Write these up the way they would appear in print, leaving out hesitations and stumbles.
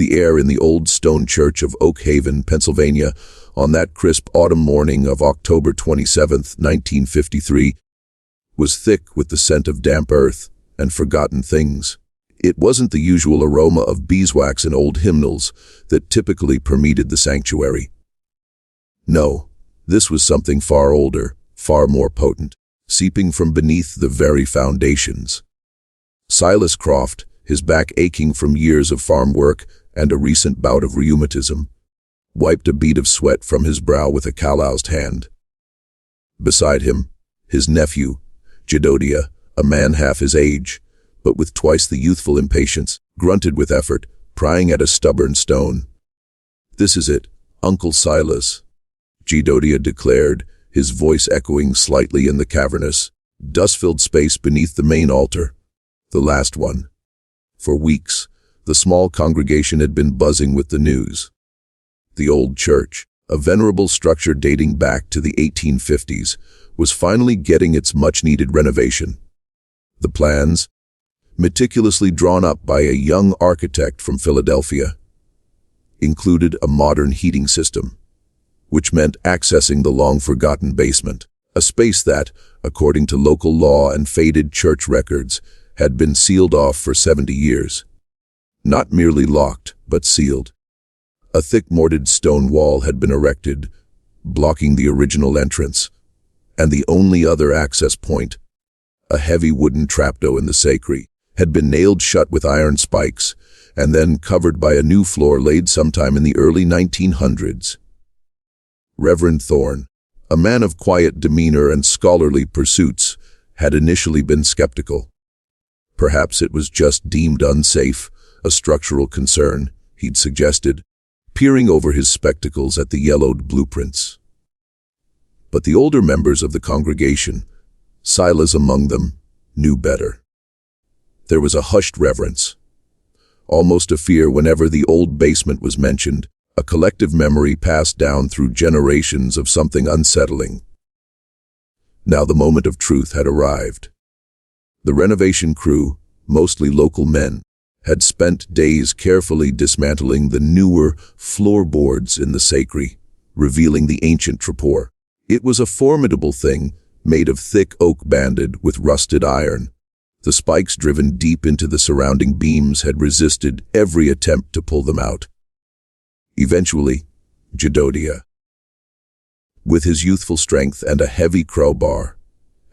The air in the old stone church of Oak Haven, Pennsylvania, on that crisp autumn morning of October 27, 1953, was thick with the scent of damp earth and forgotten things. It wasn't the usual aroma of beeswax and old hymnals that typically permeated the sanctuary. No, this was something far older, far more potent, seeping from beneath the very foundations. Silas Croft, his back aching from years of farm work and a recent bout of rheumatism, wiped a bead of sweat from his brow with a calloused hand. Beside him, his nephew, Jedodiah, a man half his age, but with twice the youthful impatience, grunted with effort, prying at a stubborn stone. "This is it, Uncle Silas," Jedodiah declared, his voice echoing slightly in the cavernous, dust-filled space beneath the main altar. The last one. For weeks, the small congregation had been buzzing with the news. The old church, a venerable structure dating back to the 1850s, was finally getting its much-needed renovation. The plans, meticulously drawn up by a young architect from Philadelphia, included a modern heating system, which meant accessing the long-forgotten basement, a space that, according to local law and faded church records, had been sealed off for 70 years. Not merely locked, but sealed. A thick mortared stone wall had been erected, blocking the original entrance, and the only other access point, a heavy wooden trapdoor in the sacristy, had been nailed shut with iron spikes, and then covered by a new floor laid sometime in the early 1900s. Reverend Thorne, a man of quiet demeanor and scholarly pursuits, had initially been skeptical. Perhaps it was just deemed unsafe, a structural concern, he'd suggested, peering over his spectacles at the yellowed blueprints. But the older members of the congregation, Silas among them, knew better. There was a hushed reverence, almost a fear whenever the old basement was mentioned, a collective memory passed down through generations of something unsettling. Now the moment of truth had arrived. The renovation crew, mostly local men, had spent days carefully dismantling the newer floorboards in the sacristy, revealing the ancient trapdoor. It was a formidable thing, made of thick oak banded with rusted iron. The spikes driven deep into the surrounding beams had resisted every attempt to pull them out. Eventually, Jedodiah, with his youthful strength and a heavy crowbar,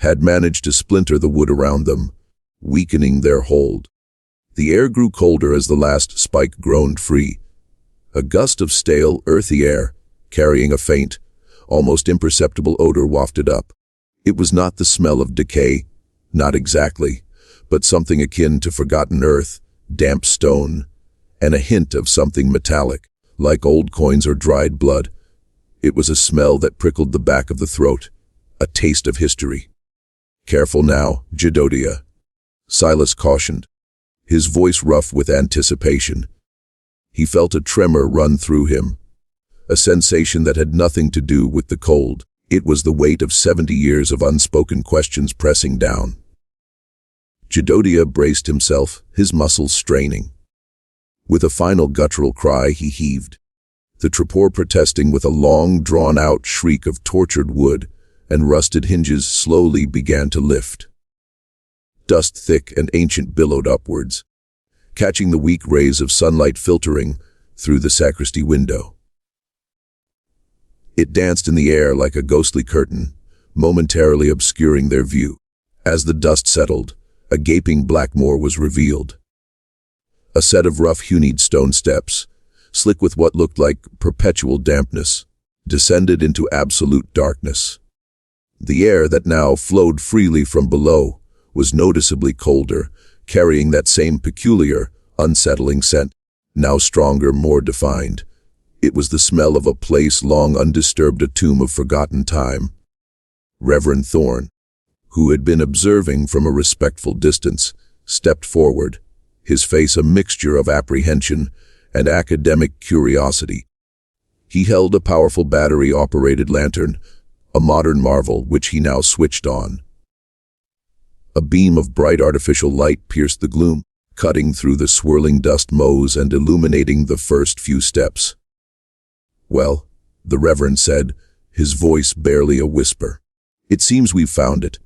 had managed to splinter the wood around them, weakening their hold. The air grew colder as the last spike groaned free. A gust of stale, earthy air, carrying a faint, almost imperceptible odor wafted up. It was not the smell of decay, not exactly, but something akin to forgotten earth, damp stone, and a hint of something metallic, like old coins or dried blood. It was a smell that prickled the back of the throat, a taste of history. "Careful now, Jedodiah," Silas cautioned, his voice rough with anticipation. He felt a tremor run through him, a sensation that had nothing to do with the cold. It was the weight of 70 years of unspoken questions pressing down. Jedodiah braced himself, his muscles straining. With a final guttural cry, he heaved, the trapdoor protesting with a long, drawn-out shriek of tortured wood, and rusted hinges slowly began to lift. Dust thick and ancient billowed upwards, catching the weak rays of sunlight filtering through the sacristy window. It danced in the air like a ghostly curtain, momentarily obscuring their view. As the dust settled, a gaping blackmoor was revealed. A set of rough-hewn stone steps, slick with what looked like perpetual dampness, descended into absolute darkness. The air that now flowed freely from below was noticeably colder, carrying that same peculiar, unsettling scent, now stronger, more defined. It was the smell of a place long undisturbed, a tomb of forgotten time. Reverend Thorne, who had been observing from a respectful distance, stepped forward, his face a mixture of apprehension and academic curiosity. He held a powerful battery-operated lantern, a modern marvel which he now switched on. A beam of bright artificial light pierced the gloom, cutting through the swirling dust mows and illuminating the first few steps. "Well," the Reverend said, his voice barely a whisper. "It seems we've found it."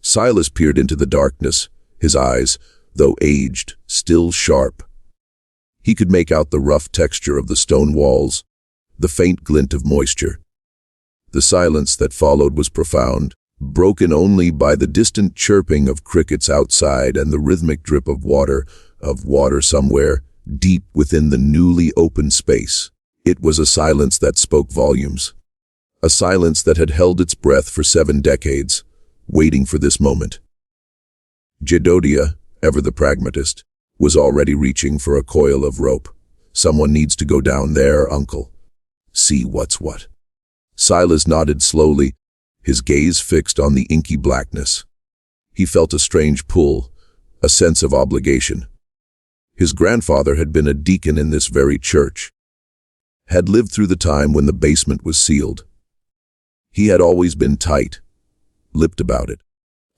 Silas peered into the darkness, his eyes, though aged, still sharp. He could make out the rough texture of the stone walls, the faint glint of moisture. The silence that followed was profound, broken only by the distant chirping of crickets outside and the rhythmic drip of water somewhere deep within the newly opened space. It was a silence that spoke volumes. A silence that had held its breath for 7 decades, waiting for this moment. Jedodiah, ever the pragmatist, was already reaching for a coil of rope. "Someone needs to go down there, Uncle. See what's what." Silas nodded slowly, his gaze fixed on the inky blackness. He felt a strange pull, a sense of obligation. His grandfather had been a deacon in this very church, had lived through the time when the basement was sealed. He had always been tight-lipped about it,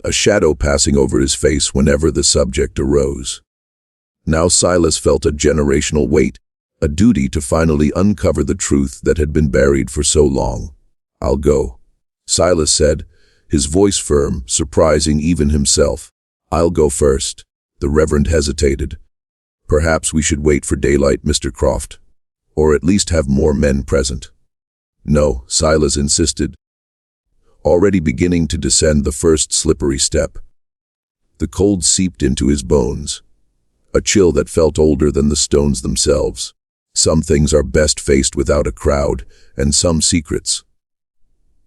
a shadow passing over his face whenever the subject arose. Now Silas felt a generational weight, a duty to finally uncover the truth that had been buried for so long. "I'll go," Silas said, his voice firm, surprising even himself. "I'll go first." The Reverend hesitated. "Perhaps we should wait for daylight, Mr. Croft, or at least have more men present." "No," Silas insisted, already beginning to descend the first slippery step. The cold seeped into his bones, a chill that felt older than the stones themselves. Some things are best faced without a crowd, and some secrets,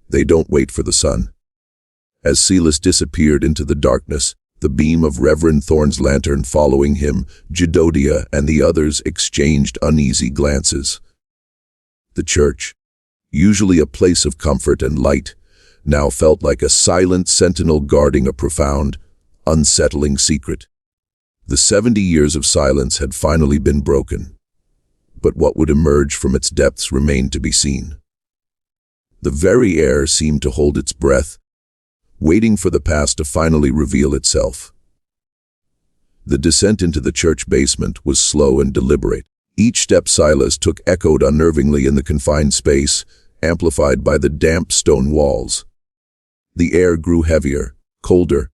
they don't wait for the sun. As Silas disappeared into the darkness, the beam of Reverend Thorne's lantern following him, Jedodiah and the others exchanged uneasy glances. The church, usually a place of comfort and light, now felt like a silent sentinel guarding a profound, unsettling secret. The 70 years of silence had finally been broken, but what would emerge from its depths remained to be seen. The very air seemed to hold its breath, waiting for the past to finally reveal itself. The descent into the church basement was slow and deliberate. Each step Silas took echoed unnervingly in the confined space, amplified by the damp stone walls. The air grew heavier, colder,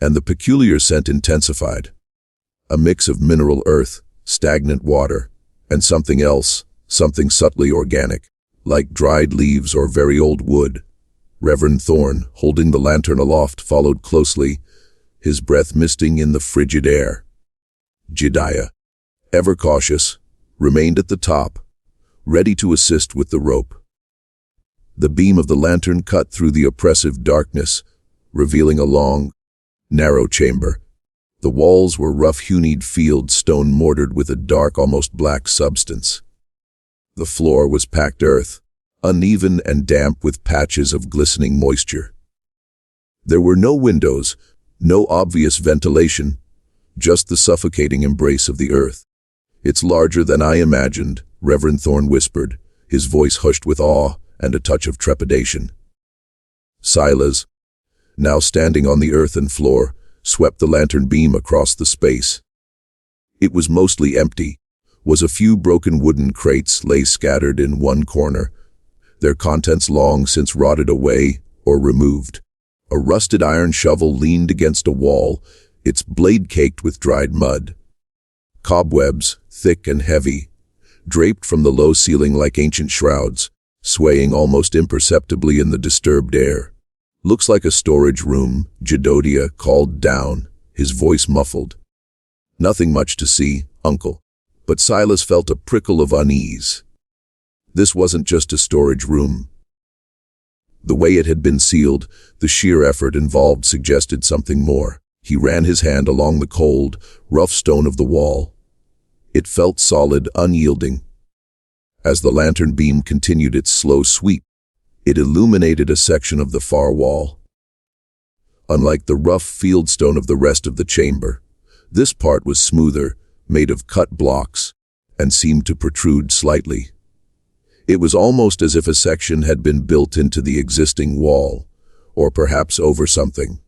and the peculiar scent intensified. A mix of mineral earth, stagnant water, and something else, something subtly organic, like dried leaves or very old wood. Reverend Thorne, holding the lantern aloft, followed closely, his breath misting in the frigid air. Jedodiah, ever cautious, remained at the top, ready to assist with the rope. The beam of the lantern cut through the oppressive darkness, revealing a long, narrow chamber. The walls were rough-hewn field stone mortared with a dark, almost black substance. The floor was packed earth, uneven and damp with patches of glistening moisture. There were no windows, no obvious ventilation, just the suffocating embrace of the earth. "It's larger than I imagined," Reverend Thorne whispered, his voice hushed with awe and a touch of trepidation. Silas, now standing on the earthen floor, swept the lantern beam across the space. It was mostly empty. A few broken wooden crates lay scattered in one corner, their contents long since rotted away or removed. A rusted iron shovel leaned against a wall, its blade caked with dried mud. Cobwebs, thick and heavy, draped from the low ceiling like ancient shrouds, swaying almost imperceptibly in the disturbed air. "Looks like a storage room," Jedodiah called down, his voice muffled. "Nothing much to see, Uncle." But Silas felt a prickle of unease. This wasn't just a storage room. The way it had been sealed, the sheer effort involved suggested something more. He ran his hand along the cold, rough stone of the wall. It felt solid, unyielding. As the lantern beam continued its slow sweep, it illuminated a section of the far wall. Unlike the rough fieldstone of the rest of the chamber, this part was smoother, made of cut blocks, and seemed to protrude slightly. It was almost as if a section had been built into the existing wall, or perhaps over something.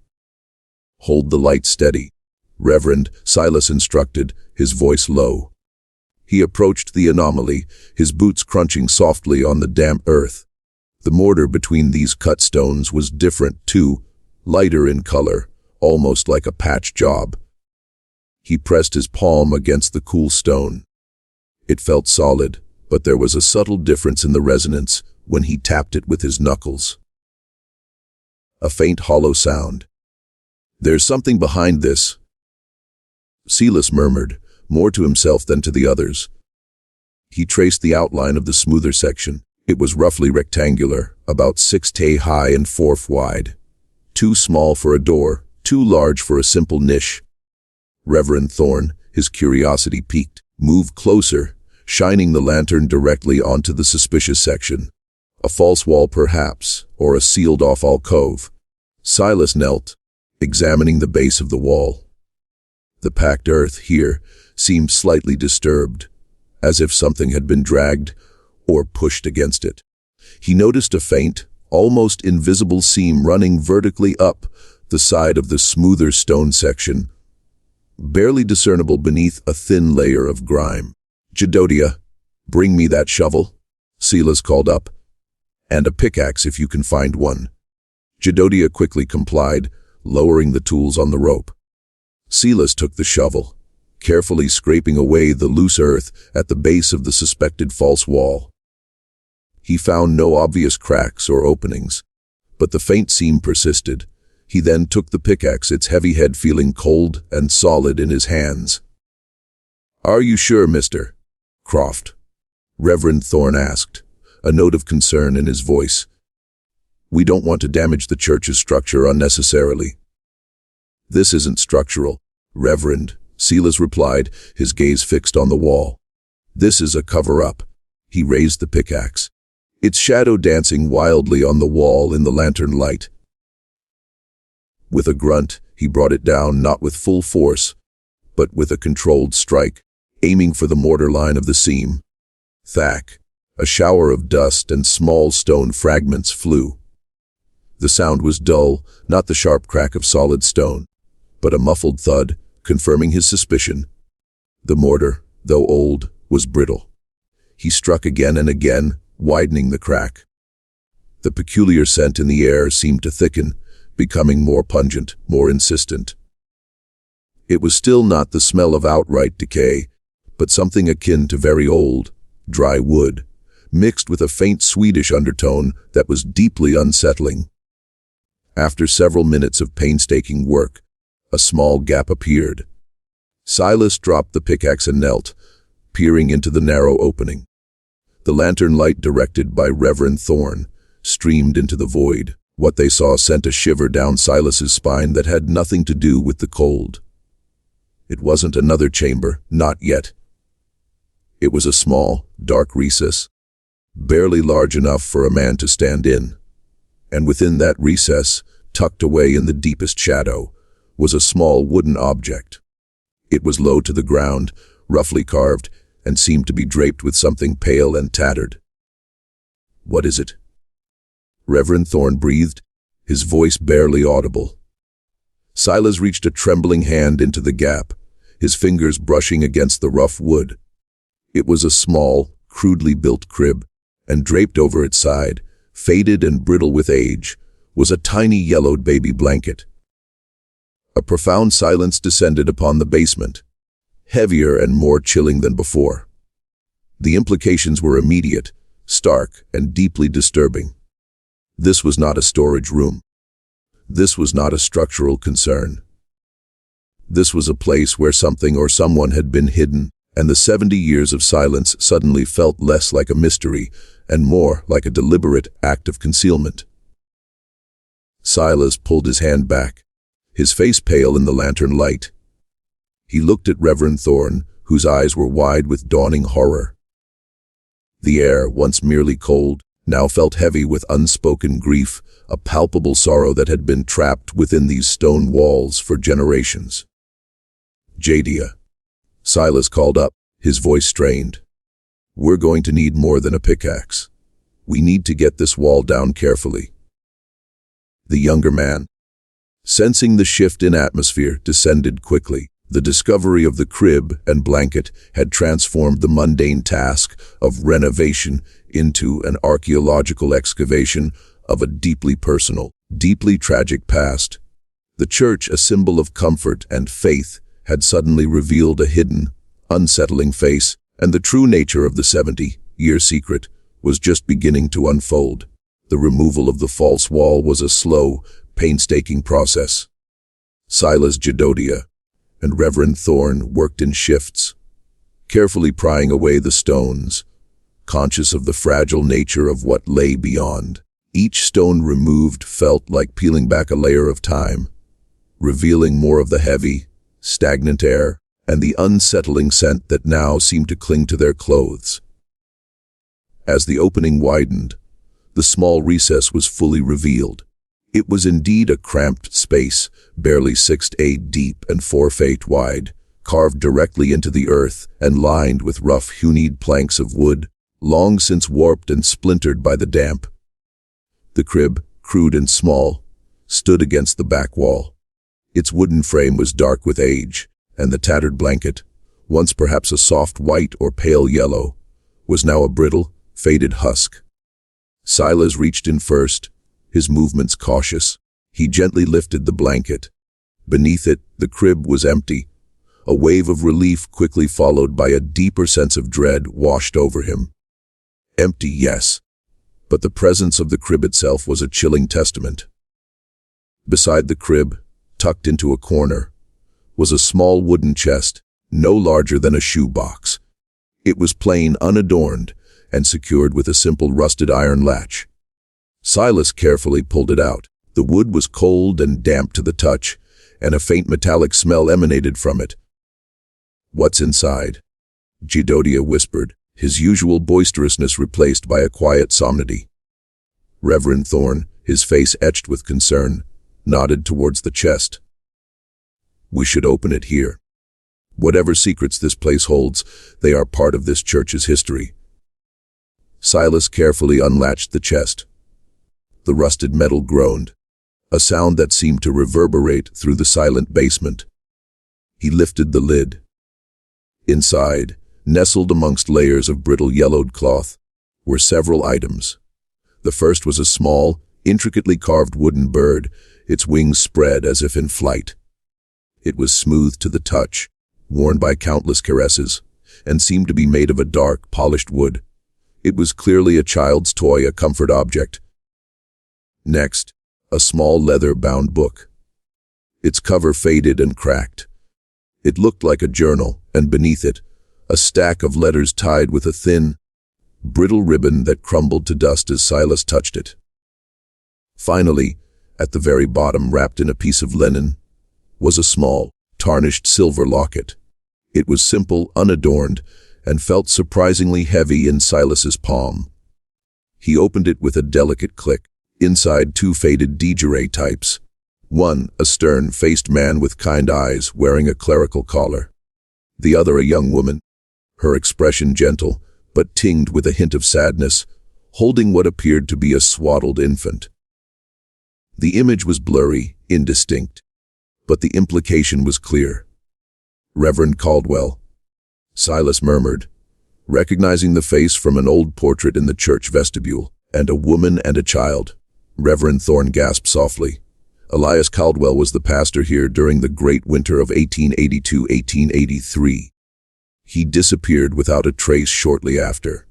"Hold the light steady," Reverend, Silas instructed, his voice low. He approached the anomaly, his boots crunching softly on the damp earth. The mortar between these cut stones was different too, lighter in color, almost like a patch job. He pressed his palm against the cool stone. It felt solid, but there was a subtle difference in the resonance when he tapped it with his knuckles. A faint hollow sound. "There's something behind this," Silas murmured, more to himself than to the others. He traced the outline of the smoother section. It was roughly rectangular, about 6 tay high and 4 wide. Too small for a door, too large for a simple niche. Reverend Thorn, his curiosity piqued, moved closer, shining the lantern directly onto the suspicious section. A false wall perhaps, or a sealed-off alcove. Silas knelt, examining the base of the wall. The packed earth here seemed slightly disturbed, as if something had been dragged or pushed against it. He noticed a faint, almost invisible seam running vertically up the side of the smoother stone section, barely discernible beneath a thin layer of grime. "Jedodia, bring me that shovel," Silas called up, "and a pickaxe if you can find one." Jedodia quickly complied, lowering the tools on the rope. Silas took the shovel, carefully scraping away the loose earth at the base of the suspected false wall. He found no obvious cracks or openings, but the faint seam persisted. He then took the pickaxe, its heavy head feeling cold and solid in his hands. "Are you sure, Mr. Croft?" Reverend Thorn asked, a note of concern in his voice. "We don't want to damage the church's structure unnecessarily." "This isn't structural, Reverend," Silas replied, his gaze fixed on the wall. "This is a cover-up." He raised the pickaxe, its shadow dancing wildly on the wall in the lantern light. With a grunt, he brought it down not with full force, but with a controlled strike, aiming for the mortar line of the seam. Thack! A shower of dust and small stone fragments flew. The sound was dull, not the sharp crack of solid stone, but a muffled thud, confirming his suspicion. The mortar, though old, was brittle. He struck again and again, widening the crack. The peculiar scent in the air seemed to thicken, becoming more pungent, more insistent. It was still not the smell of outright decay, but something akin to very old, dry wood, mixed with a faint Swedish undertone that was deeply unsettling. After several minutes of painstaking work, a small gap appeared. Silas dropped the pickaxe and knelt, peering into the narrow opening. The lantern light directed by Reverend Thorn streamed into the void. What they saw sent a shiver down Silas's spine that had nothing to do with the cold. It wasn't another chamber, not yet. It was a small, dark recess, barely large enough for a man to stand in. And within that recess, tucked away in the deepest shadow, was a small wooden object. It was low to the ground, roughly carved, and seemed to be draped with something pale and tattered. "What is it?" Reverend Thorn breathed, his voice barely audible. Silas reached a trembling hand into the gap, his fingers brushing against the rough wood. It was a small, crudely built crib, and draped over its side, faded and brittle with age, was a tiny yellowed baby blanket. A profound silence descended upon the basement, heavier and more chilling than before. The implications were immediate, stark, and deeply disturbing. This was not a storage room. This was not a structural concern. This was a place where something or someone had been hidden, and the 70 years of silence suddenly felt less like a mystery and more like a deliberate act of concealment. Silas pulled his hand back, his face pale in the lantern light. He looked at Reverend Thorn, whose eyes were wide with dawning horror. The air, once merely cold, now felt heavy with unspoken grief, a palpable sorrow that had been trapped within these stone walls for generations. "Jedodia," Silas called up, his voice strained. "We're going to need more than a pickaxe. We need to get this wall down carefully." The younger man, Sensing the shift in atmosphere, descended quickly. The discovery of the crib and blanket had transformed the mundane task of renovation into an archaeological excavation of a deeply personal, deeply tragic past. The church, a symbol of comfort and faith, had suddenly revealed a hidden, unsettling face, and the true nature of the 70-year secret was just beginning to unfold. The removal of the false wall was a slow, painstaking process. Silas Jadodia and Reverend Thorne worked in shifts, carefully prying away the stones, conscious of the fragile nature of what lay beyond. Each stone removed felt like peeling back a layer of time, revealing more of the heavy, stagnant air and the unsettling scent that now seemed to cling to their clothes. As the opening widened, the small recess was fully revealed. It was indeed a cramped space, barely 6 feet deep and 4 feet wide, carved directly into the earth and lined with rough hewn planks of wood, long since warped and splintered by the damp. The crib, crude and small, stood against the back wall. Its wooden frame was dark with age, and the tattered blanket, once perhaps a soft white or pale yellow, was now a brittle, faded husk. Silas reached in first, his movements cautious. He gently lifted the blanket. Beneath it, the crib was empty. A wave of relief quickly followed by a deeper sense of dread washed over him. Empty, yes, but the presence of the crib itself was a chilling testament. Beside the crib, tucked into a corner, was a small wooden chest, no larger than a shoebox. It was plain, unadorned, and secured with a simple rusted iron latch. Silas carefully pulled it out. The wood was cold and damp to the touch, and a faint metallic smell emanated from it. "What's inside?" Jadodia whispered, his usual boisterousness replaced by a quiet solemnity. Reverend Thorne, his face etched with concern, nodded towards the chest. "We should open it here. Whatever secrets this place holds, they are part of this church's history." Silas carefully unlatched the chest. The rusted metal groaned, a sound that seemed to reverberate through the silent basement. He lifted the lid. Inside, nestled amongst layers of brittle yellowed cloth, were several items. The first was a small, intricately carved wooden bird, its wings spread as if in flight. It was smooth to the touch, worn by countless caresses, and seemed to be made of a dark, polished wood. It was clearly a child's toy, a comfort object. Next, a small leather-bound book. Its cover faded and cracked. It looked like a journal, and beneath it, a stack of letters tied with a thin, brittle ribbon that crumbled to dust as Silas touched it. Finally, at the very bottom, wrapped in a piece of linen, was a small, tarnished silver locket. It was simple, unadorned, and felt surprisingly heavy in Silas's palm. He opened it with a delicate click. Inside, 2 faded daguerreotypes. One, a stern-faced man with kind eyes wearing a clerical collar. The other, a young woman, her expression gentle, but tinged with a hint of sadness, holding what appeared to be a swaddled infant. The image was blurry, indistinct, but the implication was clear. "Reverend Caldwell," Silas murmured, recognizing the face from an old portrait in the church vestibule, "and a woman and a child." Reverend Thorne gasped softly. Elias Caldwell was the pastor here during the Great Winter of 1882-1883. He disappeared without a trace shortly after.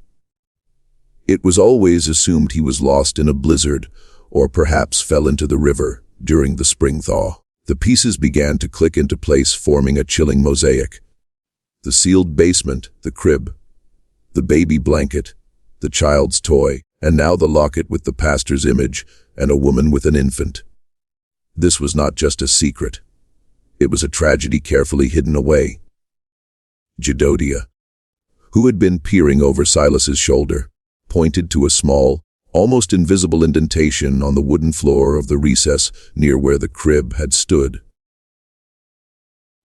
It was always assumed he was lost in a blizzard, or perhaps fell into the river during the spring thaw. The pieces began to click into place, forming a chilling mosaic. The sealed basement, the crib, the baby blanket, the child's toy, and now the locket with the pastor's image and a woman with an infant. This was not just a secret. It was a tragedy carefully hidden away. Jadodia, who had been peering over Silas's shoulder, pointed to a small, almost invisible indentation on the wooden floor of the recess near where the crib had stood.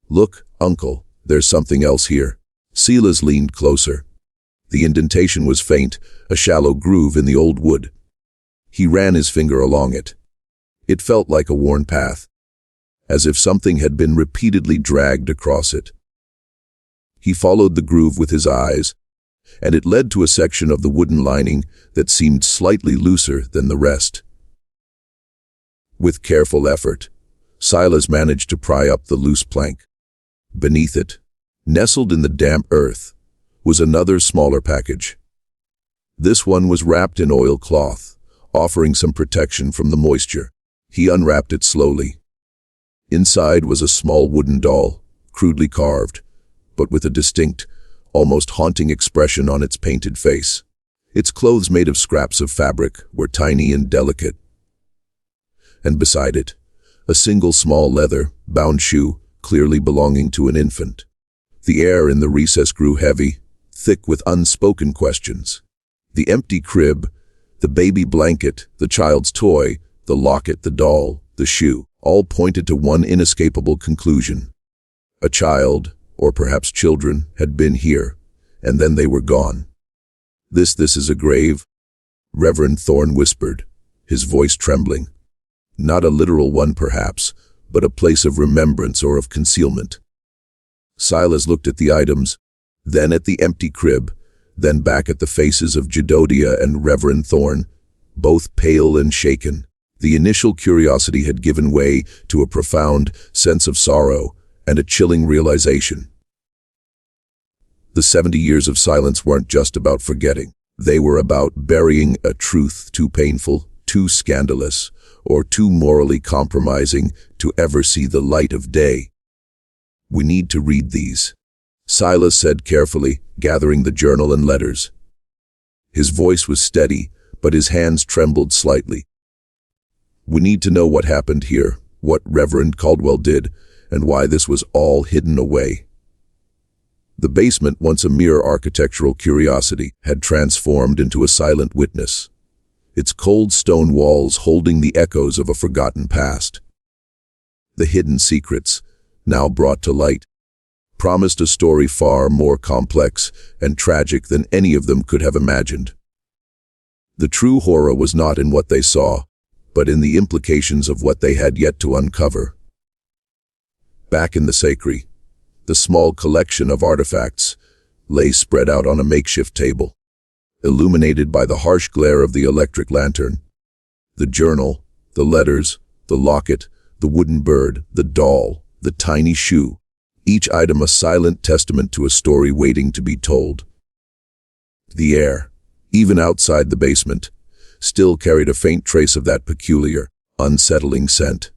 "Look, Uncle, there's something else here." Silas leaned closer. The indentation was faint, a shallow groove in the old wood. He ran his finger along it. It felt like a worn path, as if something had been repeatedly dragged across it. He followed the groove with his eyes, and it led to a section of the wooden lining that seemed slightly looser than the rest. With careful effort, Silas managed to pry up the loose plank. Beneath it, nestled in the damp earth, was another smaller package. This one was wrapped in oilcloth, offering some protection from the moisture. He unwrapped it slowly. Inside was a small wooden doll, crudely carved, but with a distinct, almost haunting expression on its painted face. Its clothes, made of scraps of fabric, were tiny and delicate. And beside it, a single small leather-bound shoe, clearly belonging to an infant. The air in the recess grew heavy, thick with unspoken questions. The empty crib, the baby blanket, the child's toy, the locket, the doll, the shoe, all pointed to one inescapable conclusion. A child, or perhaps children, had been here, and then they were gone. This is a grave," Reverend Thorne whispered, his voice trembling. "Not a literal one, perhaps, but a place of remembrance or of concealment." Silas looked at the items, then at the empty crib, then back at the faces of Jedodiah and Reverend Thorne, both pale and shaken. The initial curiosity had given way to a profound sense of sorrow and a chilling realization. The 70 years of silence weren't just about forgetting. They were about burying a truth too painful, too scandalous, or too morally compromising to ever see the light of day. "We need to read these," Silas said carefully, gathering the journal and letters. His voice was steady, but his hands trembled slightly. "We need to know what happened here, what Reverend Caldwell did, and why this was all hidden away." The basement, once a mere architectural curiosity, had transformed into a silent witness, its cold stone walls holding the echoes of a forgotten past. The hidden secrets, now brought to light, promised a story far more complex and tragic than any of them could have imagined. The true horror was not in what they saw, but in the implications of what they had yet to uncover. Back in the sacristy, the small collection of artifacts lay spread out on a makeshift table, illuminated by the harsh glare of the electric lantern. The journal, the letters, the locket, the wooden bird, the doll, the tiny shoe, each item a silent testament to a story waiting to be told. The air, even outside the basement, still carried a faint trace of that peculiar, unsettling scent.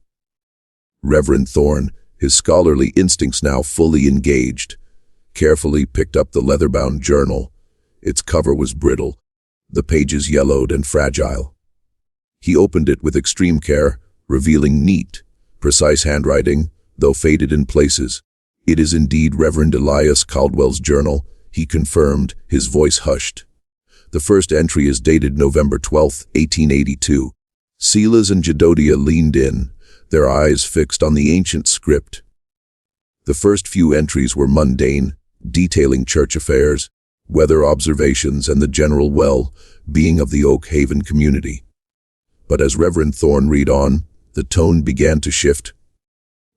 Reverend Thorne, his scholarly instincts now fully engaged, carefully picked up the leather-bound journal. Its cover was brittle, the pages yellowed and fragile. He opened it with extreme care, revealing neat, precise handwriting, though faded in places. "It is indeed Reverend Elias Caldwell's journal," he confirmed, his voice hushed. "The first entry is dated November 12, 1882. Silas and Jedodiah leaned in, their eyes fixed on the ancient script. The first few entries were mundane, detailing church affairs, weather observations, and the general well-being of the Oak Haven community. But as Reverend Thorne read on, the tone began to shift.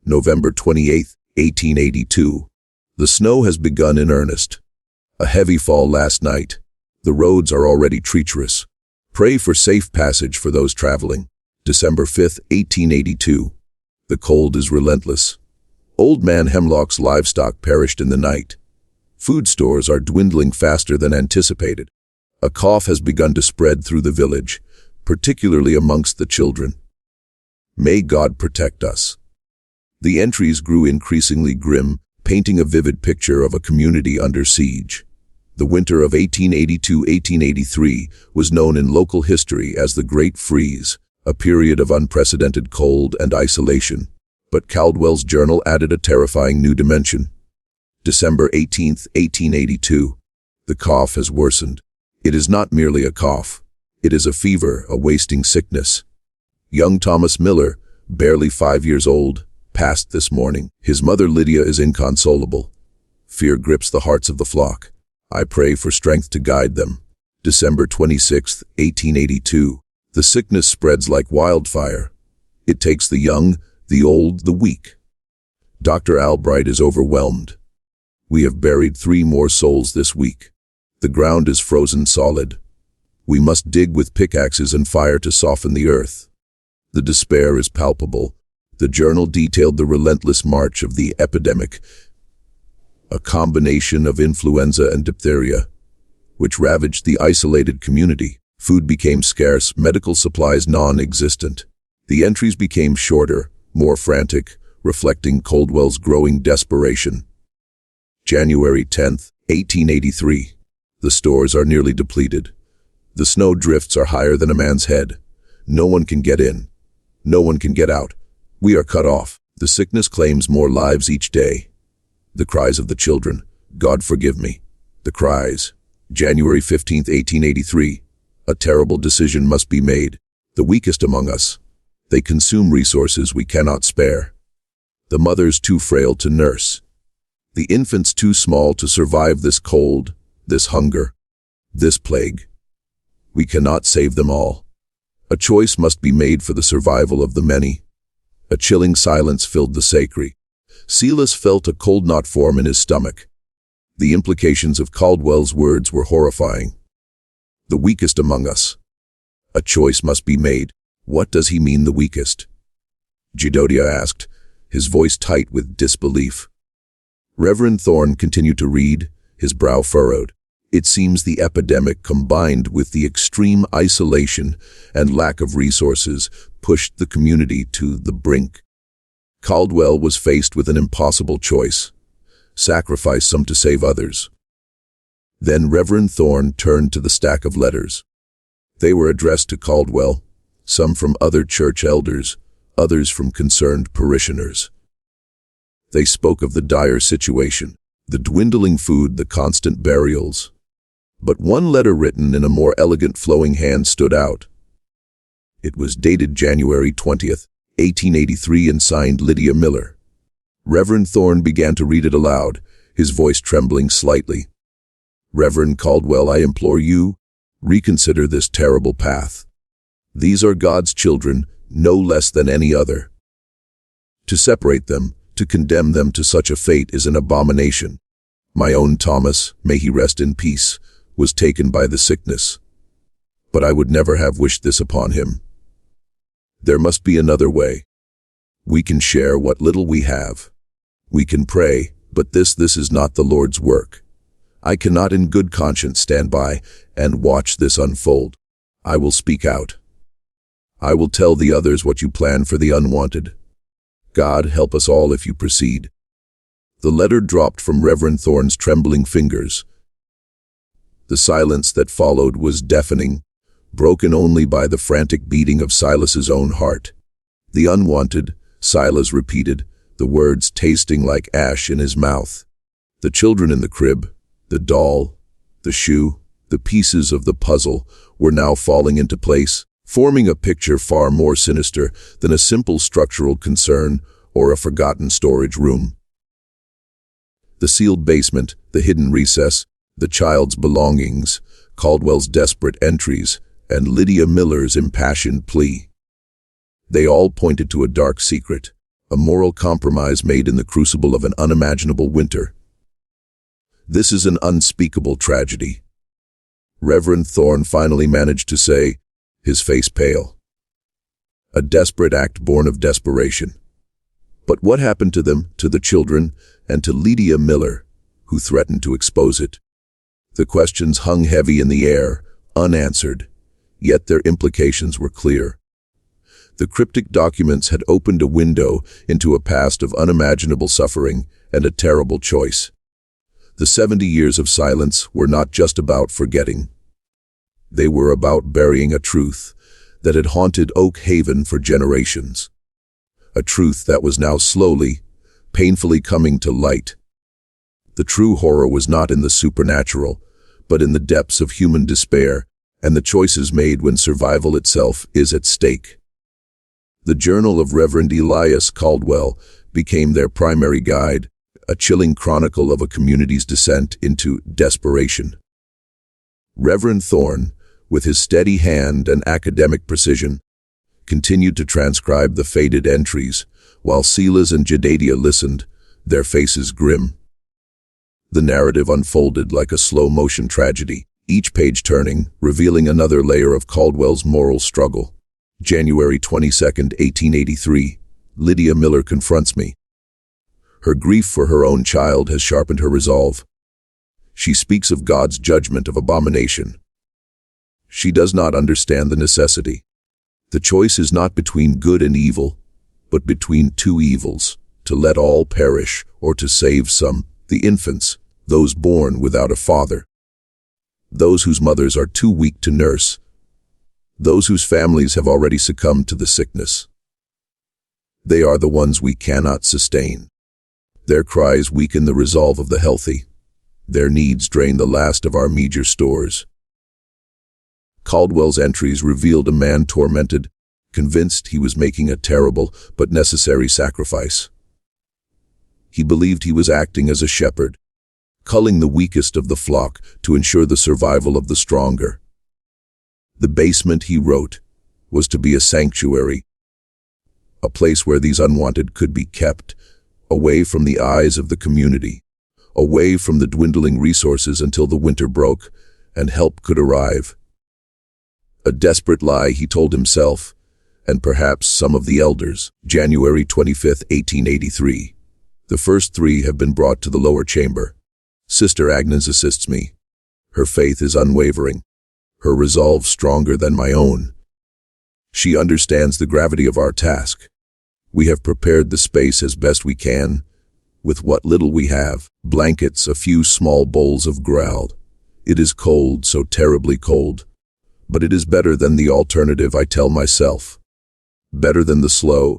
November 28, 1882. "The snow has begun in earnest. A heavy fall last night. The roads are already treacherous. Pray for safe passage for those traveling. December 5, 1882. The cold is relentless. Old Man Hemlock's livestock perished in the night. Food stores are dwindling faster than anticipated. A cough has begun to spread through the village, particularly amongst the children. May God protect us." The entries grew increasingly grim, painting a vivid picture of a community under siege. The winter of 1882-1883 was known in local history as the Great Freeze, a period of unprecedented cold and isolation. But Caldwell's journal added a terrifying new dimension. December 18, 1882. "The cough has worsened. It is not merely a cough. It is a fever, a wasting sickness. Young Thomas Miller, barely 5 years old, passed this morning. His mother Lydia is inconsolable. Fear grips the hearts of the flock. I pray for strength to guide them." December 26, 1882. "The sickness spreads like wildfire. It takes the young, The old, the weak. Dr. Albright is overwhelmed. We have buried 3 more souls this week. The ground is frozen solid. We must dig with pickaxes and fire to soften the earth. The despair is palpable. The journal detailed the relentless march of the epidemic, a combination of influenza and diphtheria, which ravaged the isolated community. Food became scarce, medical supplies non-existent. The entries became shorter, more frantic, reflecting Caldwell's growing desperation. January 10th, 1883. The stores are nearly depleted. The snow drifts are higher than a man's head. No one can get in. No one can get out. We are cut off. The sickness claims more lives each day. The cries of the children, God forgive me. The cries. January 15th, 1883. A terrible decision must be made. The weakest among us. They consume resources we cannot spare. The mothers too frail to nurse. The infants too small to survive this cold, this hunger, this plague. We cannot save them all. A choice must be made for the survival of the many. A chilling silence filled the sacred. Silas felt a cold knot form in his stomach. The implications of Caldwell's words were horrifying. The weakest among us. A choice must be made. What does he mean, the weakest? Jedediah asked, his voice tight with disbelief. Reverend Thorne continued to read, his brow furrowed. It seems the epidemic, combined with the extreme isolation and lack of resources, pushed the community to the brink. Caldwell was faced with an impossible choice: sacrifice some to save others. Then Reverend Thorne turned to the stack of letters. They were addressed to Caldwell, some from other church elders, others from concerned parishioners. They spoke of the dire situation, the dwindling food, the constant burials. But one letter written in a more elegant flowing hand stood out. It was dated January 20th, 1883 and signed Lydia Miller. Reverend Thorne began to read it aloud, his voice trembling slightly. Reverend Caldwell, I implore you, reconsider this terrible path. These are God's children, no less than any other. To separate them, to condemn them to such a fate is an abomination. My own Thomas, may he rest in peace, was taken by the sickness. But I would never have wished this upon him. There must be another way. We can share what little we have. We can pray, but this is not the Lord's work. I cannot in good conscience stand by and watch this unfold. I will speak out. I will tell the others what you plan for the unwanted. God help us all if you proceed. The letter dropped from Reverend Thorne's trembling fingers. The silence that followed was deafening, broken only by the frantic beating of Silas's own heart. The unwanted, Silas repeated, the words tasting like ash in his mouth. The children in the crib, the doll, the shoe, the pieces of the puzzle were now falling into place, forming a picture far more sinister than a simple structural concern or a forgotten storage room. The sealed basement, the hidden recess, the child's belongings, Caldwell's desperate entries, and Lydia Miller's impassioned plea. They all pointed to a dark secret, a moral compromise made in the crucible of an unimaginable winter. This is an unspeakable tragedy. Reverend Thorne finally managed to say, his face pale. A desperate act born of desperation. But what happened to them, to the children, and to Lydia Miller, who threatened to expose it? The questions hung heavy in the air, unanswered, yet their implications were clear. The cryptic documents had opened a window into a past of unimaginable suffering and a terrible choice. The 70 years of silence were not just about forgetting. They were about burying a truth that had haunted Oak Haven for generations. A truth that was now slowly, painfully coming to light. The true horror was not in the supernatural, but in the depths of human despair and the choices made when survival itself is at stake. The journal of Reverend Elias Caldwell became their primary guide, a chilling chronicle of a community's descent into desperation. Reverend Thorne, with his steady hand and academic precision, continued to transcribe the faded entries, While Silas and Jedediah listened, their faces grim. The narrative unfolded like a slow-motion tragedy, each page turning, revealing another layer of Caldwell's moral struggle. January 22, 1883. Lydia Miller confronts me. Her grief for her own child has sharpened her resolve. She speaks of God's judgment of abomination. She does not understand the necessity. The choice is not between good and evil, but between two evils, to let all perish or to save some, the infants, those born without a father, those whose mothers are too weak to nurse, those whose families have already succumbed to the sickness. They are the ones we cannot sustain. Their cries weaken the resolve of the healthy. Their needs drain the last of our meager stores. Caldwell's entries revealed a man tormented, convinced he was making a terrible but necessary sacrifice. He believed he was acting as a shepherd, culling the weakest of the flock to ensure the survival of the stronger. The basement, he wrote, was to be a sanctuary, a place where these unwanted could be kept, away from the eyes of the community, away from the dwindling resources until the winter broke and help could arrive. A desperate lie he told himself, and perhaps some of the elders. January 25, 1883. The first three have been brought to the lower chamber. Sister Agnes assists me. Her faith is unwavering, her resolve stronger than my own. She understands the gravity of our task. We have prepared the space as best we can, with what little we have, blankets, a few small bowls of ground. It is cold, so terribly cold, but it is better than the alternative, I tell myself. Better than the slow,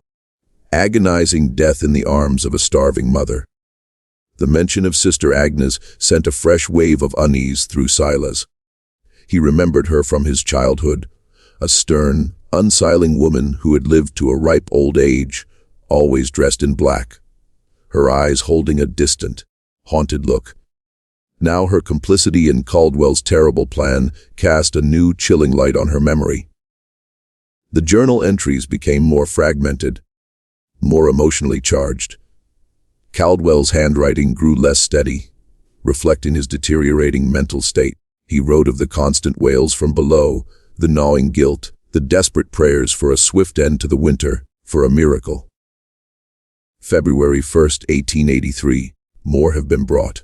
agonizing death in the arms of a starving mother. The mention of Sister Agnes sent a fresh wave of unease through Silas. He remembered her from his childhood, a stern, unsettling woman who had lived to a ripe old age, always dressed in black, her eyes holding a distant, haunted look. Now her complicity in Caldwell's terrible plan cast a new, chilling light on her memory. The journal entries became more fragmented, more emotionally charged. Caldwell's handwriting grew less steady, reflecting his deteriorating mental state. He wrote of the constant wails from below, the gnawing guilt, the desperate prayers for a swift end to the winter, for a miracle. February 1, 1883. More have been brought.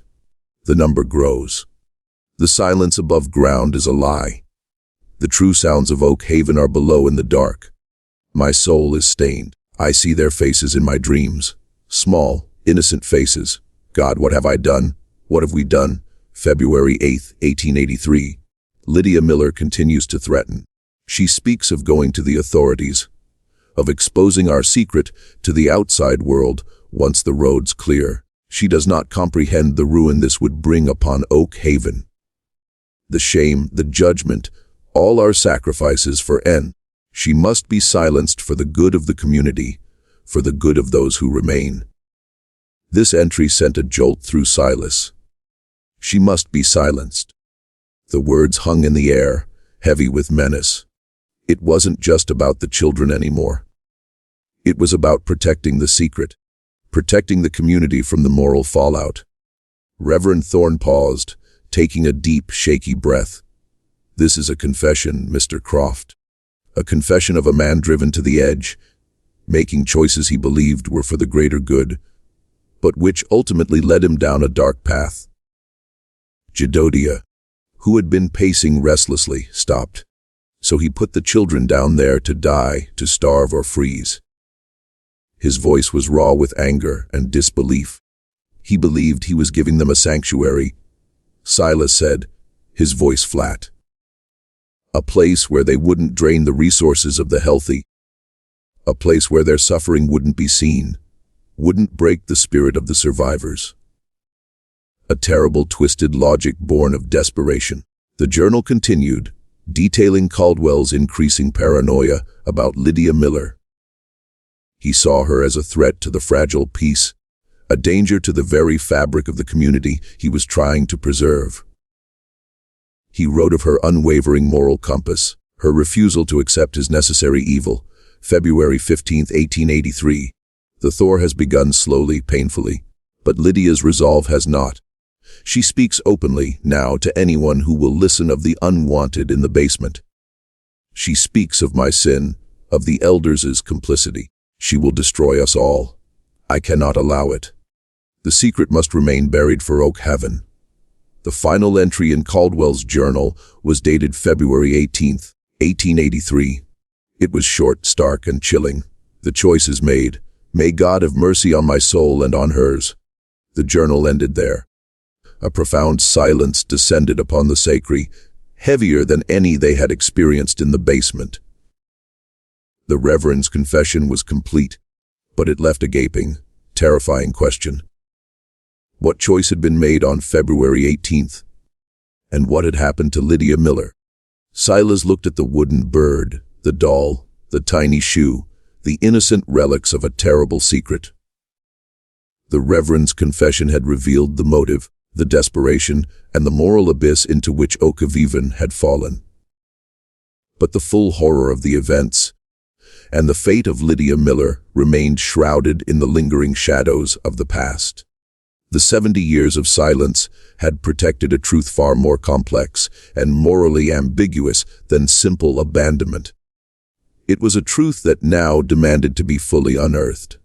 The number grows. The silence above ground is a lie. The true sounds of Oak Haven are below in the dark. My soul is stained. I see their faces in my dreams. Small, innocent faces. God, what have I done? What have we done? February 8, 1883. Lydia Miller continues to threaten. She speaks of going to the authorities, of exposing our secret to the outside world once the road's clear. She does not comprehend the ruin this would bring upon Oak Haven. The shame, the judgment, all our sacrifices for N. She must be silenced for the good of the community, for the good of those who remain. This entry sent a jolt through Silas. She must be silenced. The words hung in the air, heavy with menace. It wasn't just about the children anymore. It was about protecting the secret, protecting the community from the moral fallout. Reverend Thorne paused, taking a deep, shaky breath. This is a confession, Mr. Croft. A confession of a man driven to the edge, making choices he believed were for the greater good, but which ultimately led him down a dark path. Jedediah, who had been pacing restlessly, stopped. So he put the children down there to die, to starve or freeze. His voice was raw with anger and disbelief. He believed he was giving them a sanctuary. Silas said, his voice flat. A place where they wouldn't drain the resources of the healthy. A place where their suffering wouldn't be seen, wouldn't break the spirit of the survivors. A terrible, twisted logic born of desperation. The journal continued, detailing Caldwell's increasing paranoia about Lydia Miller. He saw her as a threat to the fragile peace, a danger to the very fabric of the community he was trying to preserve. He wrote of her unwavering moral compass, her refusal to accept his necessary evil. February 15, 1883. The thaw has begun slowly, painfully, but Lydia's resolve has not. She speaks openly now to anyone who will listen of the unwanted in the basement. She speaks of my sin, of the elders' complicity. She will destroy us all. I cannot allow it. The secret must remain buried for Oakhaven. The final entry in Caldwell's journal was dated February 18th, 1883. It was short, stark, and chilling. The choice is made. May God have mercy on my soul and on hers. The journal ended there. A profound silence descended upon the sacri, heavier than any they had experienced in the basement. The Reverend's confession was complete, but it left a gaping, terrifying question. What choice had been made on February 18th? And what had happened to Lydia Miller? Silas looked at the wooden bird, the doll, the tiny shoe, the innocent relics of a terrible secret. The Reverend's confession had revealed the motive, the desperation, and the moral abyss into which Oakhaven had fallen. But the full horror of the events, and the fate of Lydia Miller, remained shrouded in the lingering shadows of the past. The 70 years of silence had protected a truth far more complex and morally ambiguous than simple abandonment. It was a truth that now demanded to be fully unearthed.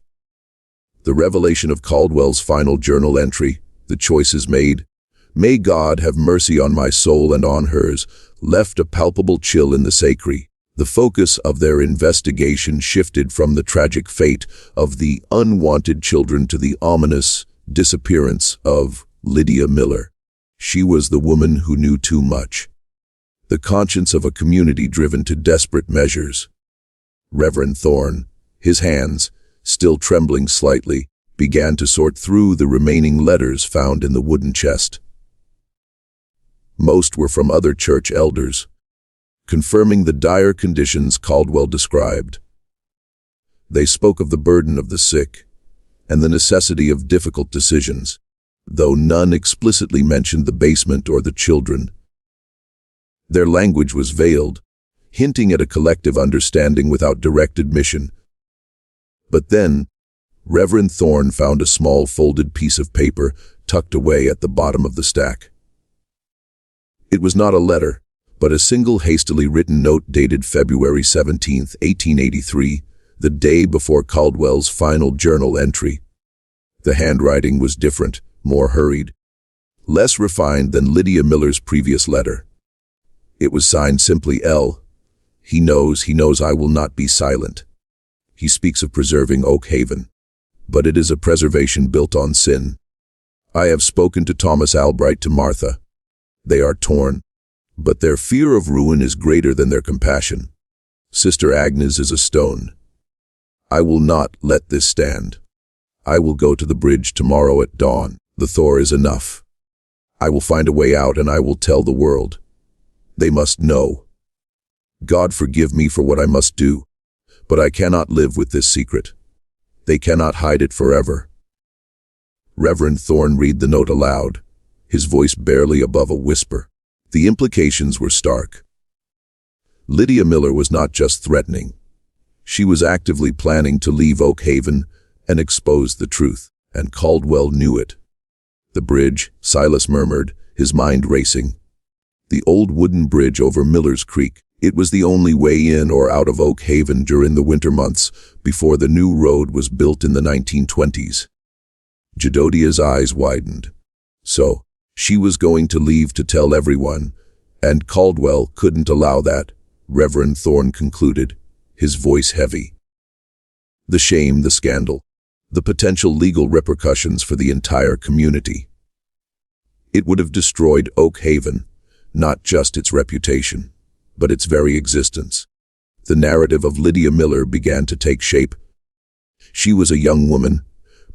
The revelation of Caldwell's final journal entry, "The choice is made, may God have mercy on my soul and on hers," left a palpable chill in the sacri. The focus of their investigation shifted from the tragic fate of the unwanted children to the ominous disappearance of Lydia Miller. She was the woman who knew too much, the conscience of a community driven to desperate measures. Reverend Thorne, his hands, still trembling slightly, began to sort through the remaining letters found in the wooden chest. Most were from other church elders, confirming the dire conditions Caldwell described. They spoke of the burden of the sick and the necessity of difficult decisions, though none explicitly mentioned the basement or the children. Their language was veiled, hinting at a collective understanding without direct admission. But then, Reverend Thorne found a small folded piece of paper tucked away at the bottom of the stack. It was not a letter, but a single hastily written note dated February 17th, 1883, the day before Caldwell's final journal entry. The handwriting was different, more hurried, less refined than Lydia Miller's previous letter. It was signed simply L. He knows I will not be silent. He speaks of preserving Oakhaven, but it is a preservation built on sin. I have spoken to Thomas Albright, to Martha. They are torn, but their fear of ruin is greater than their compassion. Sister Agnes is a stone. I will not let this stand. I will go to the bridge tomorrow at dawn. The thaw is enough. I will find a way out, and I will tell the world. They must know. God forgive me for what I must do, but I cannot live with this secret. They cannot hide it forever. Reverend Thorne read the note aloud, his voice barely above a whisper. The implications were stark. Lydia Miller was not just threatening. She was actively planning to leave Oakhaven and expose the truth, and Caldwell knew it. The bridge, Silas murmured, his mind racing. The old wooden bridge over Miller's Creek. It was the only way in or out of Oakhaven during the winter months before the new road was built in the 1920s. Jedediah's eyes widened. So, she was going to leave to tell everyone, and Caldwell couldn't allow that, Reverend Thorne concluded, his voice heavy. The shame, the scandal, the potential legal repercussions for the entire community. It would have destroyed Oakhaven, not just its reputation, but its very existence. The narrative of Lydia Miller began to take shape. She was a young woman,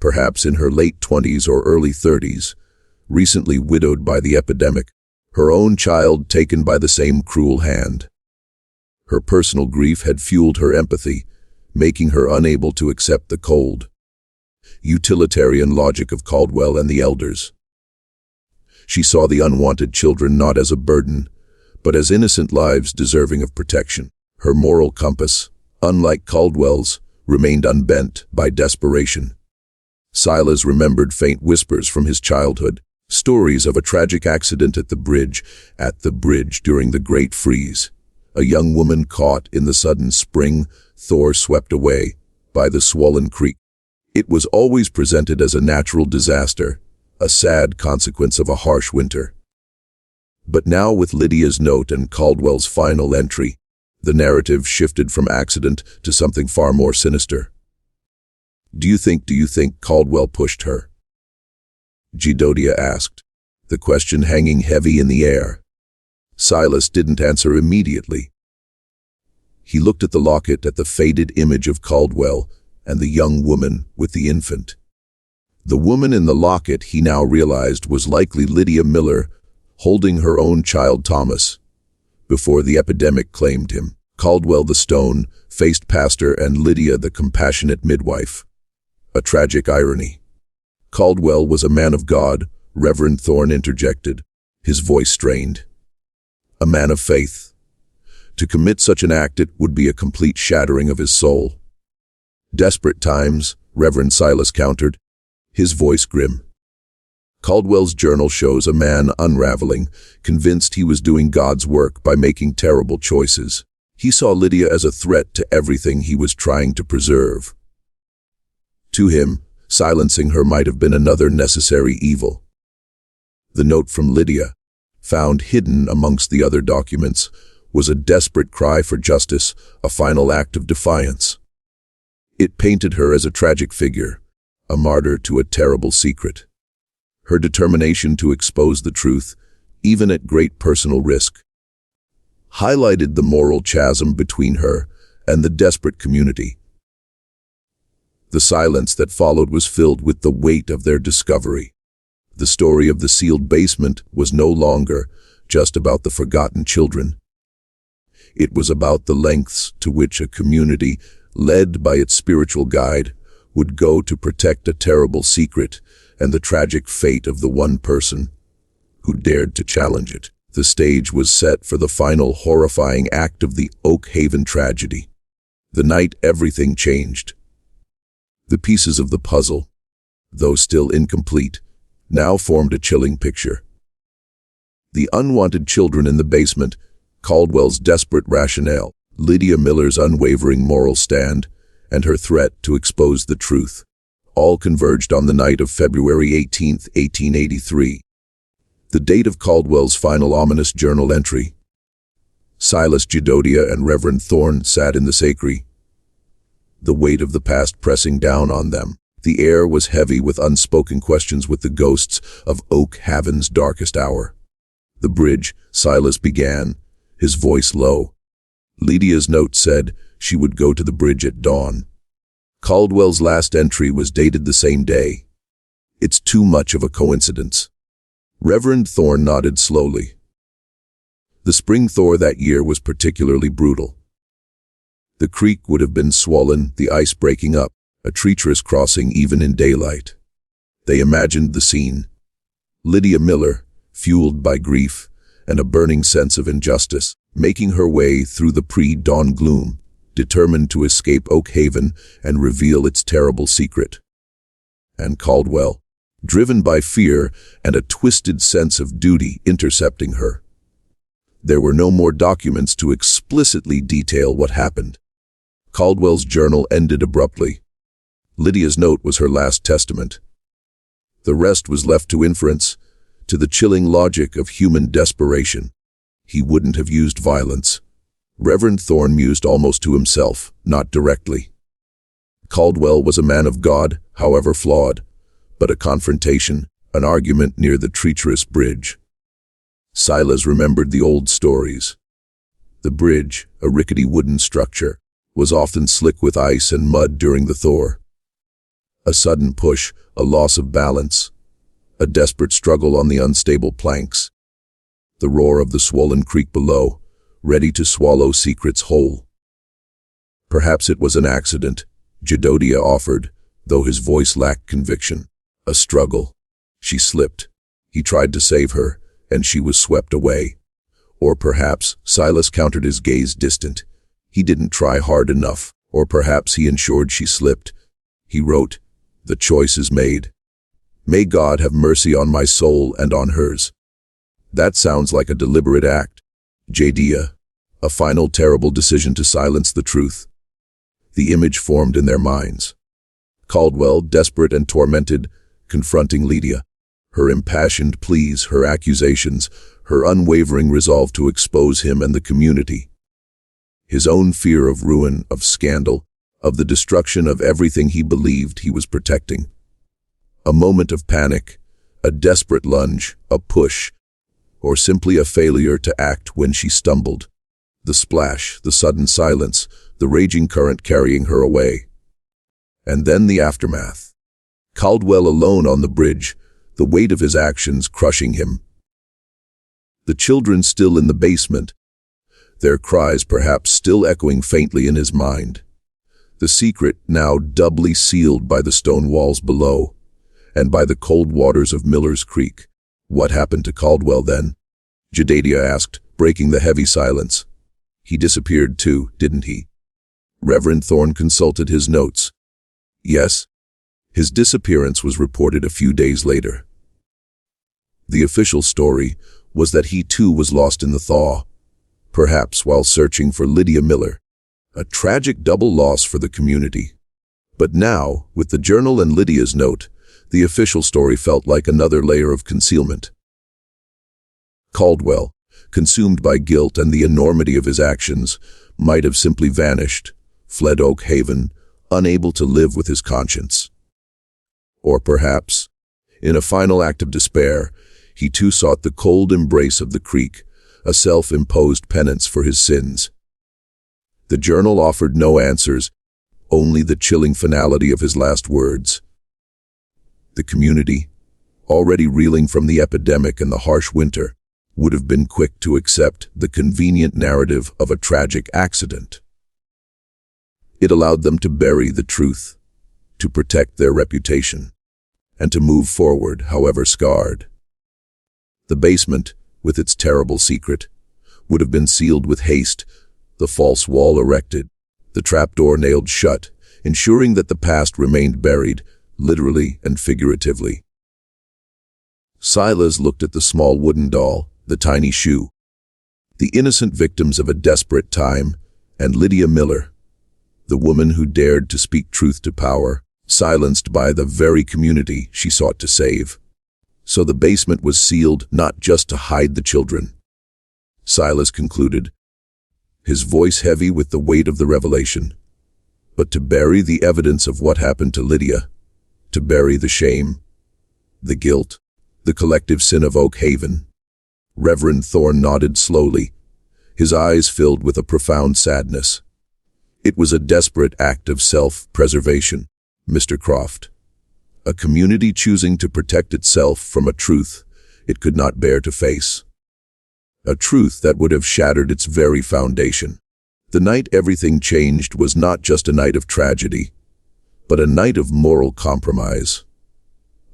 perhaps in her late 20s or early 30s, recently widowed by the epidemic, her own child taken by the same cruel hand. Her personal grief had fueled her empathy, making her unable to accept the cold, utilitarian logic of Caldwell and the elders. She saw the unwanted children not as a burden, but as innocent lives deserving of protection. Her moral compass, unlike Caldwell's, remained unbent by desperation. Silas remembered faint whispers from his childhood, stories of a tragic accident at the bridge during the Great Freeze. A young woman caught in the sudden spring thaw swept away by the swollen creek. It was always presented as a natural disaster, a sad consequence of a harsh winter. But now, with Lydia's note and Caldwell's final entry, the narrative shifted from accident to something far more sinister. Do you think Caldwell pushed her?" Gidodia asked, the question hanging heavy in the air. Silas didn't answer immediately. He looked at the locket, at the faded image of Caldwell and the young woman with the infant. The woman in the locket, he now realized, was likely Lydia Miller, holding her own child Thomas. Before the epidemic claimed him, Caldwell the stone-faced pastor and Lydia the compassionate midwife. A tragic irony. Caldwell was a man of God, Reverend Thorne interjected, his voice strained. A man of faith. To commit such an act, it would be a complete shattering of his soul. Desperate times, Reverend Silas countered, his voice grim. Caldwell's journal shows a man unraveling, convinced he was doing God's work by making terrible choices. He saw Lydia as a threat to everything he was trying to preserve. To him, silencing her might have been another necessary evil. The note from Lydia, found hidden amongst the other documents, was a desperate cry for justice, a final act of defiance. It painted her as a tragic figure, a martyr to a terrible secret. Her determination to expose the truth, even at great personal risk, highlighted the moral chasm between her and the desperate community. The silence that followed was filled with the weight of their discovery. The story of the sealed basement was no longer just about the forgotten children. It was about the lengths to which a community, led by its spiritual guide, would go to protect a terrible secret and the tragic fate of the one person who dared to challenge it. The stage was set for the final horrifying act of the Oak Haven tragedy. The night everything changed. The pieces of the puzzle, though still incomplete, now formed a chilling picture. The unwanted children in the basement, Caldwell's desperate rationale, Lydia Miller's unwavering moral stand, and her threat to expose the truth, all converged on the night of February 18, 1883. The date of Caldwell's final ominous journal entry. Silas Gidodia and Reverend Thorne sat in the sacristy, the weight of the past pressing down on them. The air was heavy with unspoken questions, with the ghosts of Oak Haven's darkest hour. The bridge, Silas began, his voice low. Lydia's note said she would go to the bridge at dawn. Caldwell's last entry was dated the same day. It's too much of a coincidence. Reverend Thorne nodded slowly. The spring thaw that year was particularly brutal. The creek would have been swollen, the ice breaking up, a treacherous crossing even in daylight. They imagined the scene. Lydia Miller, fueled by grief and a burning sense of injustice, making her way through the pre-dawn gloom, determined to escape Oak Haven and reveal its terrible secret. And Caldwell, driven by fear and a twisted sense of duty, intercepting her. There were no more documents to explicitly detail what happened. Caldwell's journal ended abruptly. Lydia's note was her last testament. The rest was left to inference, to the chilling logic of human desperation. He wouldn't have used violence. Reverend Thorne mused almost to himself, not directly. Caldwell was a man of God, however flawed, but a confrontation, an argument near the treacherous bridge. Silas remembered the old stories. The bridge, a rickety wooden structure, was often slick with ice and mud during the thaw. A sudden push, a loss of balance, a desperate struggle on the unstable planks. The roar of the swollen creek below, ready to swallow secrets whole. Perhaps it was an accident, Gidodia offered, though his voice lacked conviction. A struggle. She slipped. He tried to save her, and she was swept away. Or perhaps, Silas countered, his gaze distant. He didn't try hard enough. Or perhaps he ensured she slipped. He wrote, "The choice is made. May God have mercy on my soul and on hers." That sounds like a deliberate act. Jadea, a final terrible decision to silence the truth. The image formed in their minds. Caldwell, desperate and tormented, confronting Lydia. Her impassioned pleas, her accusations, her unwavering resolve to expose him and the community. His own fear of ruin, of scandal, of the destruction of everything he believed he was protecting. A moment of panic, a desperate lunge, a push, or simply a failure to act when she stumbled. The splash, the sudden silence, the raging current carrying her away. And then the aftermath. Caldwell alone on the bridge, the weight of his actions crushing him. The children still in the basement, their cries perhaps still echoing faintly in his mind. The secret now doubly sealed by the stone walls below, and by the cold waters of Miller's Creek. What happened to Caldwell then? Jedediah asked, breaking the heavy silence. He disappeared too, didn't he? Reverend Thorne consulted his notes. Yes. His disappearance was reported a few days later. The official story was that he too was lost in the thaw, perhaps while searching for Lydia Miller. A tragic double loss for the community. But now, with the journal and Lydia's note, the official story felt like another layer of concealment. Caldwell, consumed by guilt and the enormity of his actions, might have simply vanished, fled Oak Haven, unable to live with his conscience. Or perhaps, in a final act of despair, he too sought the cold embrace of the creek, a self-imposed penance for his sins. The journal offered no answers, only the chilling finality of his last words. The community, already reeling from the epidemic and the harsh winter, would have been quick to accept the convenient narrative of a tragic accident. It allowed them to bury the truth, to protect their reputation, and to move forward, however scarred. The basement, with its terrible secret, would have been sealed with haste, the false wall erected, the trapdoor nailed shut, ensuring that the past remained buried, literally and figuratively. Silas looked at the small wooden doll, the tiny shoe, the innocent victims of a desperate time, and Lydia Miller, the woman who dared to speak truth to power, silenced by the very community she sought to save. So the basement was sealed not just to hide the children, Silas concluded, his voice heavy with the weight of the revelation, but to bury the evidence of what happened to Lydia, to bury the shame, the guilt, the collective sin of Oak Haven. Reverend Thorne nodded slowly, his eyes filled with a profound sadness. It was a desperate act of self-preservation, Mr. Croft. A community choosing to protect itself from a truth it could not bear to face. A truth that would have shattered its very foundation. The night everything changed was not just a night of tragedy, but a night of moral compromise,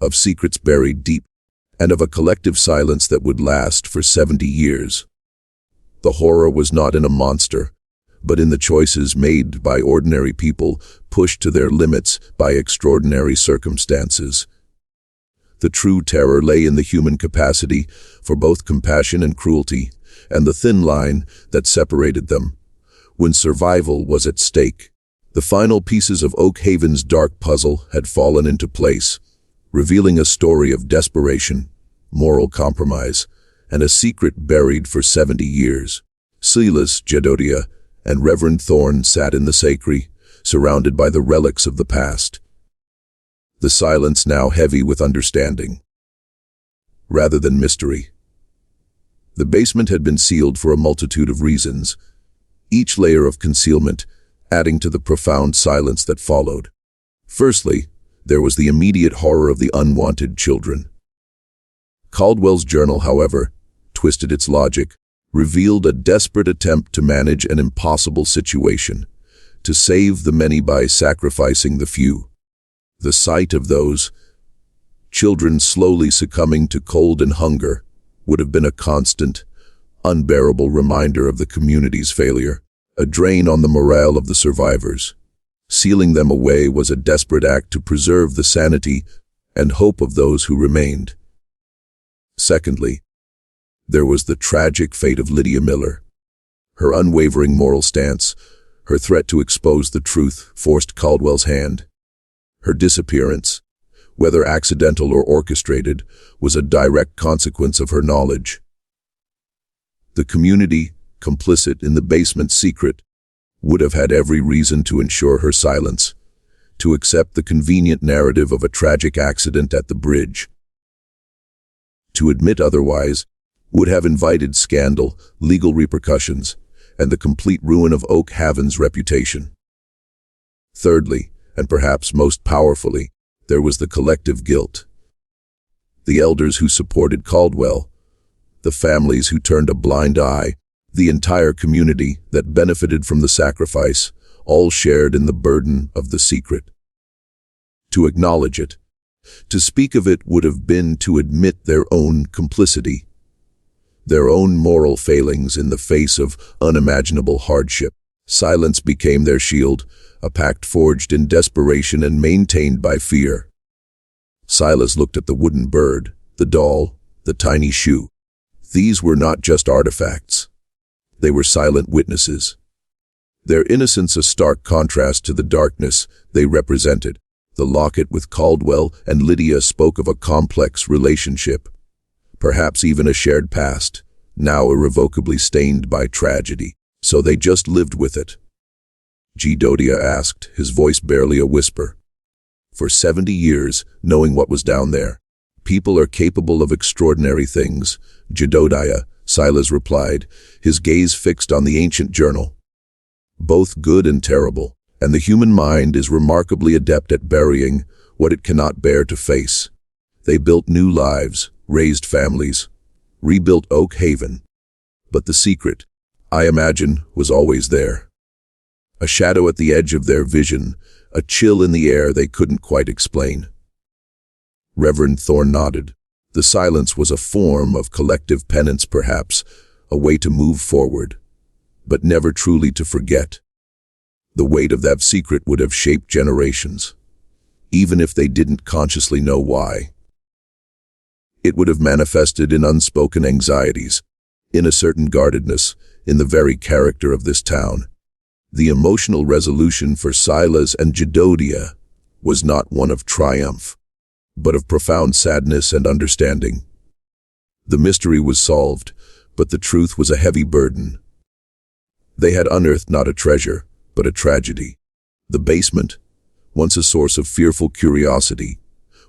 of secrets buried deep, and of a collective silence that would last for 70 years. The horror was not in a monster, but in the choices made by ordinary people pushed to their limits by extraordinary circumstances. The true terror lay in the human capacity for both compassion and cruelty, and the thin line that separated them. When survival was at stake, the final pieces of Oak Haven's dark puzzle had fallen into place, revealing a story of desperation, moral compromise, and a secret buried for 70 years. Silas, Jedediah, and Reverend Thorne sat in the sacristy, surrounded by the relics of the past. The silence now heavy with understanding, rather than mystery. The basement had been sealed for a multitude of reasons, each layer of concealment adding to the profound silence that followed. Firstly, there was the immediate horror of the unwanted children. Caldwell's journal, however, twisted its logic, revealed a desperate attempt to manage an impossible situation, to save the many by sacrificing the few. The sight of those children slowly succumbing to cold and hunger would have been a constant, unbearable reminder of the community's failure, a drain on the morale of the survivors. Sealing them away was a desperate act to preserve the sanity and hope of those who remained. Secondly, there was the tragic fate of Lydia Miller. Her unwavering moral stance, her threat to expose the truth, forced Caldwell's hand. Her disappearance, whether accidental or orchestrated, was a direct consequence of her knowledge. The community, complicit in the basement's secret, would have had every reason to ensure her silence, to accept the convenient narrative of a tragic accident at the bridge. To admit otherwise would have invited scandal, legal repercussions, and the complete ruin of Oak Haven's reputation. Thirdly, and perhaps most powerfully, there was the collective guilt. The elders who supported Caldwell, the families who turned a blind eye, the entire community that benefited from the sacrifice, all shared in the burden of the secret. To acknowledge it, to speak of it would have been to admit their own complicity, their own moral failings in the face of unimaginable hardship. Silence became their shield, a pact forged in desperation and maintained by fear. Silas looked at the wooden bird, the doll, the tiny shoe. These were not just artifacts. They were silent witnesses. Their innocence a stark contrast to the darkness they represented. The locket with Caldwell and Lydia spoke of a complex relationship, perhaps even a shared past, now irrevocably stained by tragedy. So they just lived with it? Jedodiah asked, his voice barely a whisper. For 70 years, knowing what was down there. People are capable of extraordinary things, Jedodiah, Silas replied, his gaze fixed on the ancient journal. Both good and terrible, and the human mind is remarkably adept at burying what it cannot bear to face. They built new lives, raised families, rebuilt Oak Haven. But the secret, I imagine, was always there. A shadow at the edge of their vision, a chill in the air they couldn't quite explain. Reverend Thorne nodded. The silence was a form of collective penance perhaps, a way to move forward, but never truly to forget. The weight of that secret would have shaped generations, even if they didn't consciously know why. It would have manifested in unspoken anxieties, in a certain guardedness, in the very character of this town. The emotional resolution for Silas and Jedodiah was not one of triumph, but of profound sadness and understanding. The mystery was solved, but the truth was a heavy burden. They had unearthed not a treasure, but a tragedy. The basement, once a source of fearful curiosity,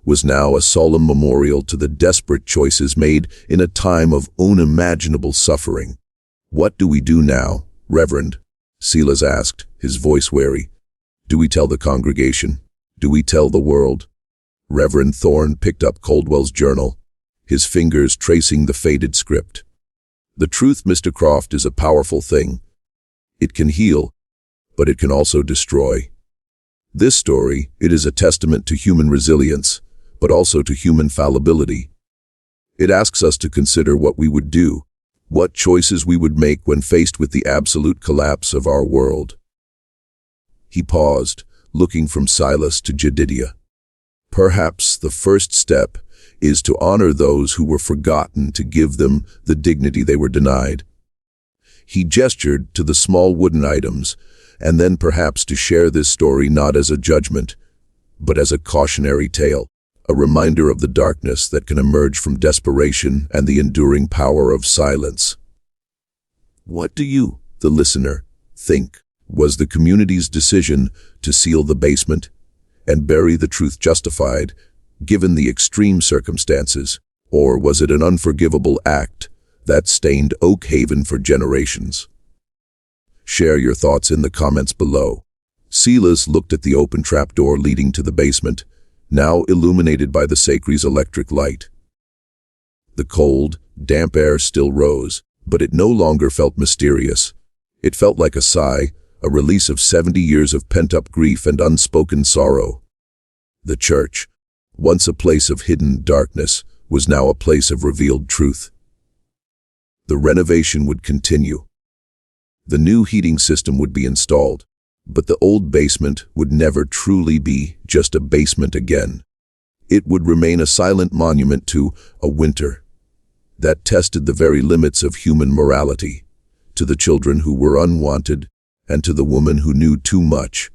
was now a solemn memorial to the desperate choices made in a time of unimaginable suffering. What do we do now, Reverend? Silas asked, his voice wary. Do we tell the congregation? Do we tell the world? Reverend Thorne picked up Caldwell's journal, his fingers tracing the faded script. The truth, Mr. Croft, is a powerful thing. It can heal, but it can also destroy. This story, it is a testament to human resilience, but also to human fallibility. It asks us to consider what we would do, what choices we would make when faced with the absolute collapse of our world. He paused, looking from Silas to Jedediah. Perhaps the first step is to honor those who were forgotten, to give them the dignity they were denied. He gestured to the small wooden items, and then perhaps to share this story not as a judgment, but as a cautionary tale, a reminder of the darkness that can emerge from desperation and the enduring power of silence. What do you, the listener, think? Was the community's decision to seal the basement and bury the truth justified, given the extreme circumstances, or was it an unforgivable act that stained Oak Haven for generations? Share your thoughts in the comments below. Silas looked at the open trapdoor leading to the basement, now illuminated by the sacris's electric light. The cold, damp air still rose, but it no longer felt mysterious. It felt like a sigh, a release of 70 years of pent-up grief and unspoken sorrow. The church, once a place of hidden darkness, was now a place of revealed truth. The renovation would continue. The new heating system would be installed. But the old basement would never truly be just a basement again. It would remain a silent monument to a winter that tested the very limits of human morality, to the children who were unwanted, and to the woman who knew too much.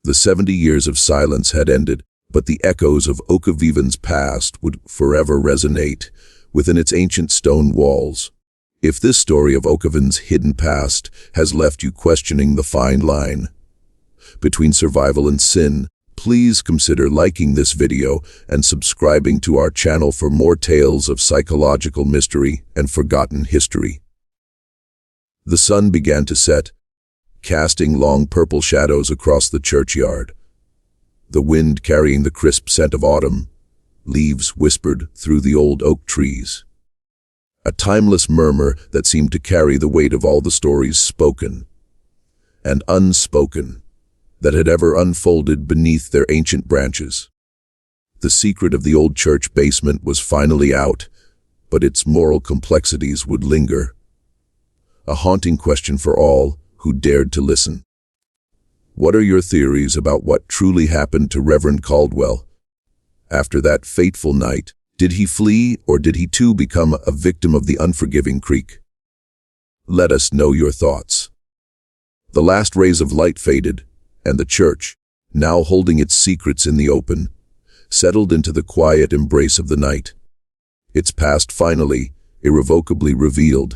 The 70 years of silence had ended, but the echoes of Okaviven's past would forever resonate within its ancient stone walls. If this story of Okaviven's hidden past has left you questioning the fine line between survival and sin, please consider liking this video and subscribing to our channel for more tales of psychological mystery and forgotten history. The sun began to set, casting long purple shadows across the churchyard. The wind carrying the crisp scent of autumn, leaves whispered through the old oak trees. A timeless murmur that seemed to carry the weight of all the stories spoken and unspoken that had ever unfolded beneath their ancient branches. The secret of the old church basement was finally out, but its moral complexities would linger. A haunting question for all who dared to listen. What are your theories about what truly happened to Reverend Caldwell? After that fateful night, did he flee, or did he too become a victim of the unforgiving creek? Let us know your thoughts. The last rays of light faded, and the church, now holding its secrets in the open, settled into the quiet embrace of the night. Its past finally, irrevocably revealed.